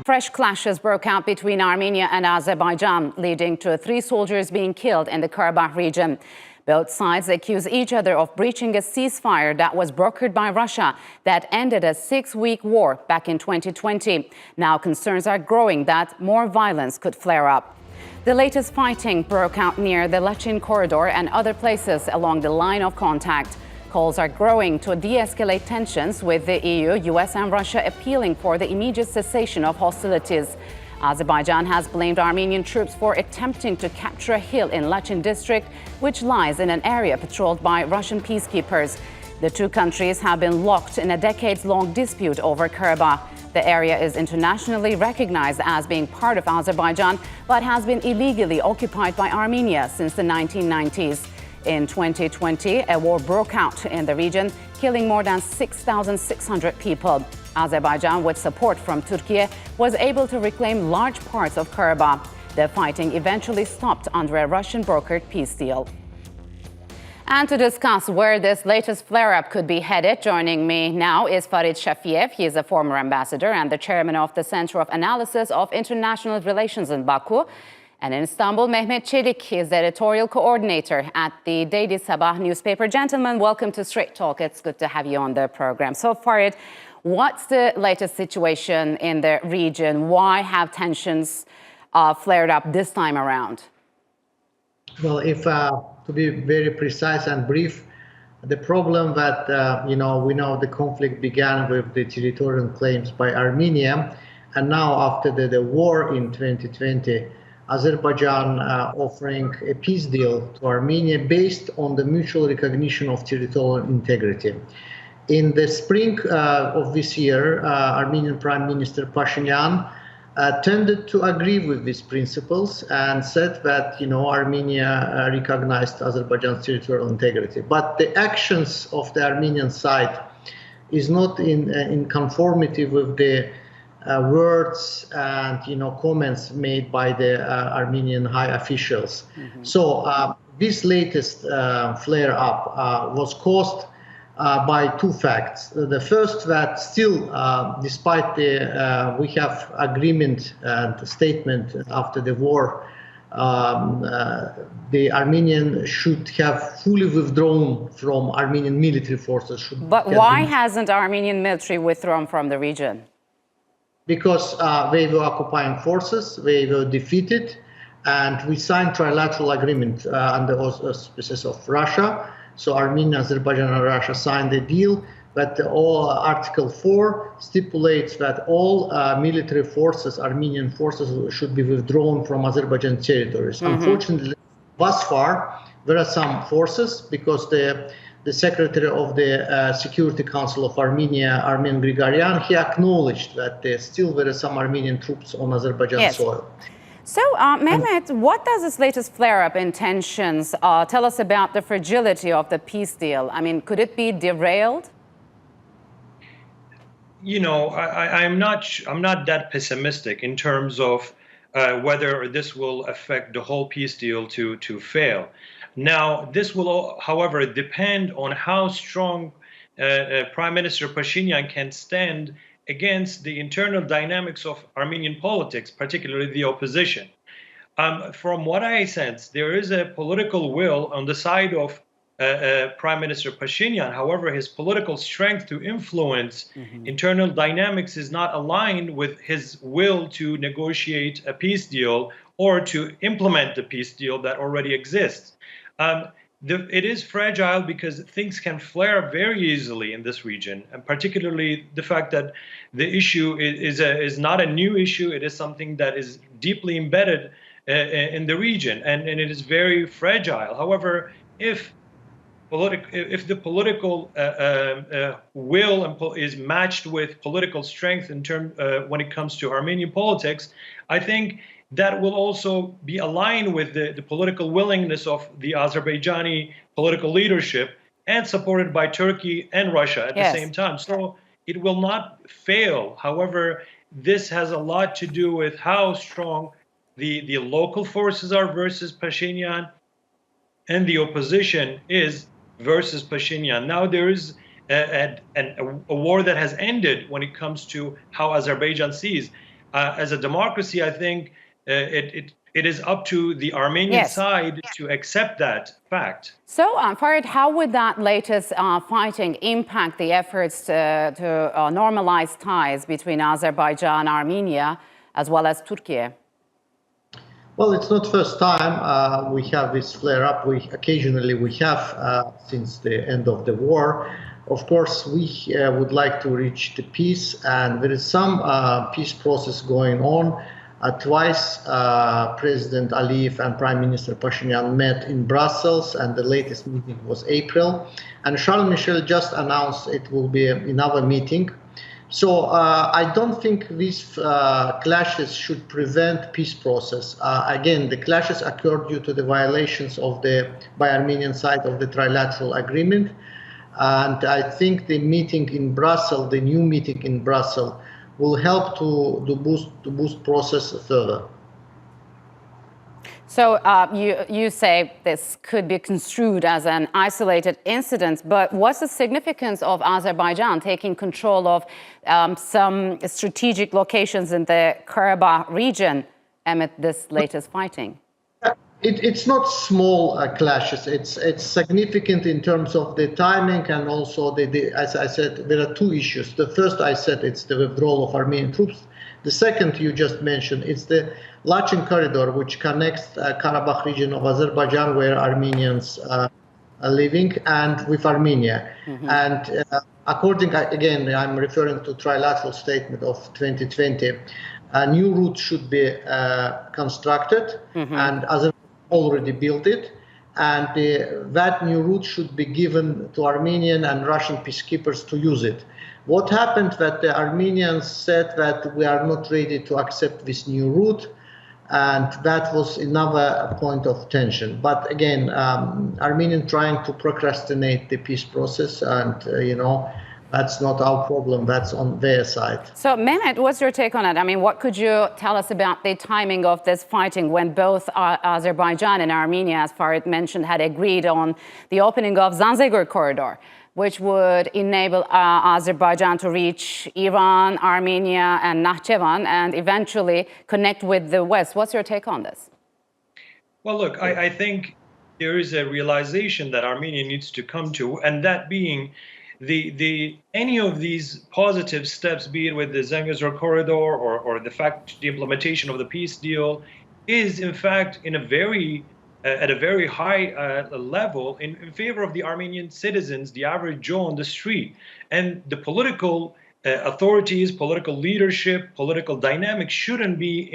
Fresh clashes broke out between Armenia and Azerbaijan, leading to 3 soldiers being killed in the Karabakh region. Both sides accuse each other of breaching a ceasefire that was brokered by Russia that ended a 6-week war back in 2020. Now concerns are growing that more violence could flare up. The latest fighting broke out near the Lachin corridor and other places along the line of contact. Calls are growing to de-escalate tensions, with the EU, US and Russia appealing for the immediate cessation of hostilities. Azerbaijan has blamed Armenian troops for attempting to capture a hill in Lachin district, which lies in an area patrolled by Russian peacekeepers. The two countries have been locked in a decades-long dispute over Karabakh. The area is internationally recognized as being part of Azerbaijan, but has been illegally occupied by Armenia since the 1990s. In 2020, a war broke out in the region, killing more than 6,600 people. Azerbaijan, with support from Türkiye, was able to reclaim large parts of Karabakh. The fighting eventually stopped under a Russian-brokered peace deal. And to discuss where this latest flare-up could be headed, joining me now is Farid Shafiyev. He is a former ambassador and the chairman of the Center of Analysis of International Relations in Baku. And in Istanbul, Mehmet Celik is the editorial coordinator at the daily Sabah newspaper. Gentlemen, welcome to Straight Talk. It's good to have you on the program. So, Farid, what's the latest situation in the region? Why have tensions flared up this time around? Well, if to be very precise and brief, the problem that we know the conflict began with the territorial claims by Armenia, and now after the war in 2020. Azerbaijan offering a peace deal to Armenia based on the mutual recognition of territorial integrity. In the spring of this year, Armenian Prime Minister Pashinyan tended to agree with these principles and said that Armenia recognized Azerbaijan's territorial integrity. But the actions of the Armenian side is not in conformity with the words and comments made by the Armenian high officials. Mm-hmm. So this latest flare-up was caused by 2 facts. The first, that still, despite we have agreement and statement after the war, the Armenian should have fully withdrawn from Armenian military forces. But why hasn't Armenian military withdrawn from the region? Because they were occupying forces, they were defeated, and we signed trilateral agreement under auspices of Russia. So Armenia, Azerbaijan, and Russia signed a deal that all Article 4 stipulates that all military forces, Armenian forces, should be withdrawn from Azerbaijan territories. Mm-hmm. Unfortunately, thus far, there are some forces, because the secretary of the Security Council of Armenia, Armen Grigoryan, he acknowledged that still there are some Armenian troops on Azerbaijan soil. So, Mehmet, what does this latest flare-up in tensions tell us about the fragility of the peace deal? I mean, could it be derailed? I'm not that pessimistic in terms of whether this will affect the whole peace deal to fail. Now, this will, however, depend on how strong Prime Minister Pashinyan can stand against the internal dynamics of Armenian politics, particularly the opposition. From what I sense, there is a political will on the side of Prime Minister Pashinyan. However, his political strength to influence internal dynamics is not aligned with his will to negotiate a peace deal or to implement the peace deal that already exists. It is fragile because things can flare very easily in this region, and particularly the fact that the issue is not a new issue. It is something that is deeply embedded in the region, and it is very fragile. However, if the political will is matched with political strength when it comes to Armenian politics, I think that will also be aligned with the political willingness of the Azerbaijani political leadership and supported by Turkey and Russia at the same time. So it will not fail. However, this has a lot to do with how strong the local forces are versus Pashinyan and the opposition is versus Pashinyan. Now there is a war that has ended when it comes to how Azerbaijan sees. As a democracy, I think it is up to the Armenian side to accept that fact. So, Farid, how would that latest fighting impact the efforts to normalize ties between Azerbaijan and Armenia, as well as Türkiye? Well, it's not first time we have this flare-up. Occasionally we have since the end of the war. Of course, we would like to reach the peace, and there is some peace process going on. Twice, President Aliyev and Prime Minister Pashinyan met in Brussels, and the latest meeting was April. And Charles Michel just announced it will be another meeting. So I don't think these clashes should prevent peace process. Again, the clashes occurred due to the violations by Armenian side of the trilateral agreement. And I think the meeting in Brussels, the new meeting in Brussels, will help to boost process further. So you say this could be construed as an isolated incident, but what's the significance of Azerbaijan taking control of some strategic locations in the Karabakh region amid this latest fighting? It's not small clashes. It's significant in terms of the timing, and also as I said, there are two issues. The first, I said, it's the withdrawal of Armenian troops. The second, you just mentioned, it's the Lachin corridor, which connects Karabakh region of Azerbaijan, where Armenians are living, and with Armenia. Mm-hmm. And again, I'm referring to trilateral statement of 2020. A new route should be constructed, mm-hmm. and Azerbaijan already built it, and that new route should be given to Armenian and Russian peacekeepers to use it. What happened that the Armenians said that we are not ready to accept this new route, and that was another point of tension. But again, Armenians trying to procrastinate the peace process, and that's not our problem, that's on their side. So, Mehmet, what's your take on it? I mean, what could you tell us about the timing of this fighting when both Azerbaijan and Armenia, as Farid mentioned, had agreed on the opening of Zanzagor corridor, which would enable Azerbaijan to reach Iran, Armenia, and Nakhchivan, and eventually connect with the West? What's your take on this? Well, look, I think there is a realization that Armenia needs to come to, and that being any of these positive steps, be it with the Zangezur corridor or the implementation of the peace deal, is in fact at a very high level in favor of the Armenian citizens, the average Joe on the street, and the political authorities, political leadership, political dynamics shouldn't be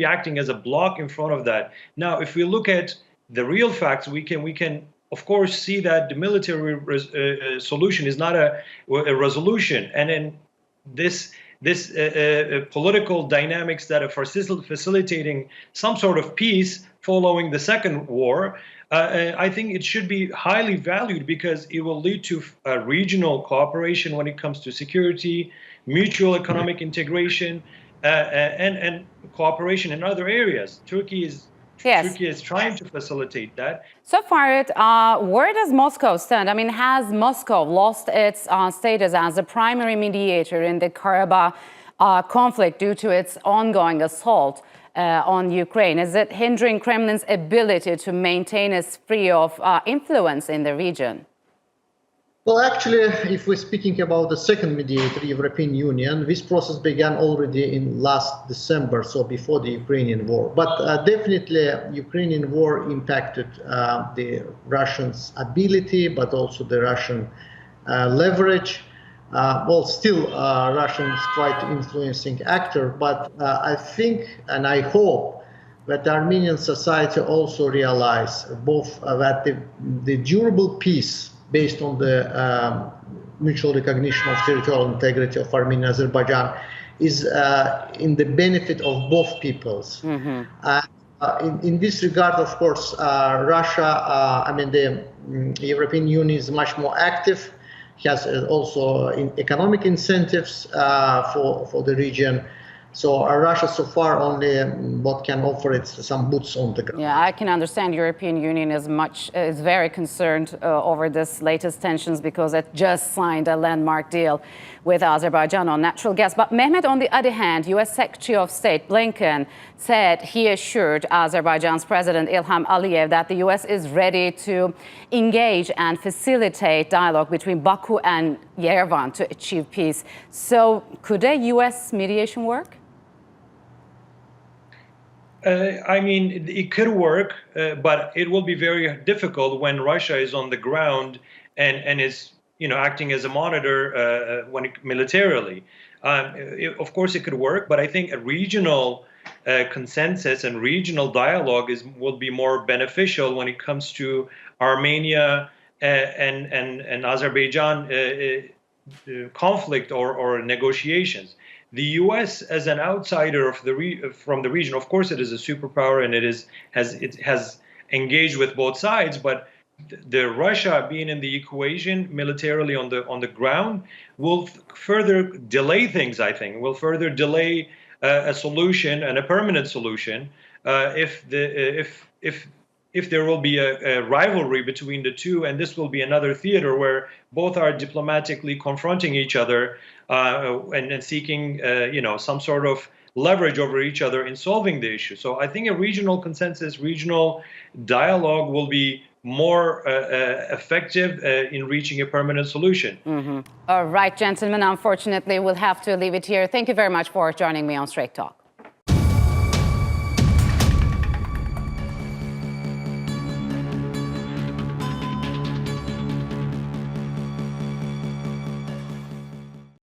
acting as a block in front of that. Now, if we look at the real facts, we can of course see that the military solution is not a resolution, and then this political dynamics that are facilitating some sort of peace following the second war, I think it should be highly valued, because it will lead to regional cooperation when it comes to security, mutual economic integration, and cooperation in other areas. Turkey is trying to facilitate that. So far, where does Moscow stand? I mean, has Moscow lost its status as a primary mediator in the Karabakh conflict due to its ongoing assault on Ukraine? Is it hindering Kremlin's ability to maintain its sphere of influence in the region? Well, actually, if we're speaking about the second mediator, European Union, this process began already in last December, so before the Ukrainian war. But definitely, Ukrainian war impacted the Russians' ability, but also the Russian leverage. Still, Russia is quite influencing actor, but I think and I hope that the Armenian society also realize both that the durable peace based on the mutual recognition of territorial integrity of Armenia and Azerbaijan is in the benefit of both peoples. Mm-hmm. In this regard, of course, Russia, the European Union is much more active, has also economic incentives for the region. So Russia so far only what can offer it's some boots on the ground. Yeah, I can understand European Union is very concerned over this latest tensions because it just signed a landmark deal with Azerbaijan on natural gas. But Mehmet, on the other hand, U.S. Secretary of State Blinken said he assured Azerbaijan's President Ilham Aliyev that the U.S. is ready to engage and facilitate dialogue between Baku and Yerevan to achieve peace. So could a U.S. mediation work? I mean, it could work, but it will be very difficult when Russia is on the ground and is, acting as a monitor militarily. Of course, it could work, but I think a regional consensus and regional dialogue will be more beneficial when it comes to Armenia and Azerbaijan conflict or negotiations. The U.S. as an outsider from the region, of course, it is a superpower and it has engaged with both sides. But the Russia being in the equation militarily on the ground will further delay things. I think will further delay a solution and a permanent solution if there will be a rivalry between the two, and this will be another theater where both are diplomatically confronting each other and seeking, some sort of leverage over each other in solving the issue. So I think a regional consensus, regional dialogue will be more effective in reaching a permanent solution. All right, gentlemen, unfortunately, we'll have to leave it here. Thank you very much for joining me on Straight Talk.